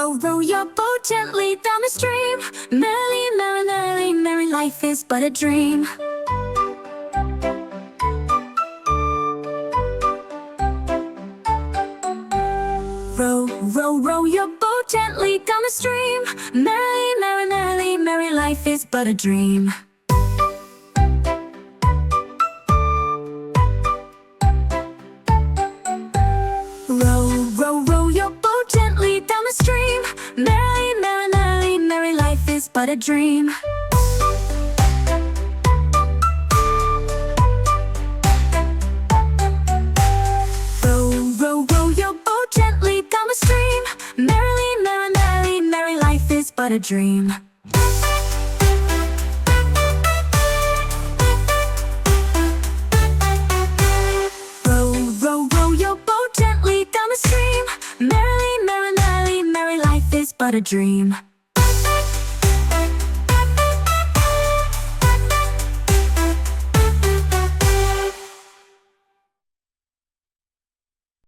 Row, row your boat gently down the stream. Merrily, merry, merry, merry, life is but a dream. Row, row, row your boat gently down the stream. Merrily, merry, merry, merry, life is but a dream. Row, row, row your boat gently down the stream. Merrily, merry, merry, merry, life is but a dream. Row, row, row your boat gently down the stream. Merrily, merry, merry, merry, life is but a dream. Row, row, row your boat gently down the stream. Merrily, merry, merry, merry, life is but a dream.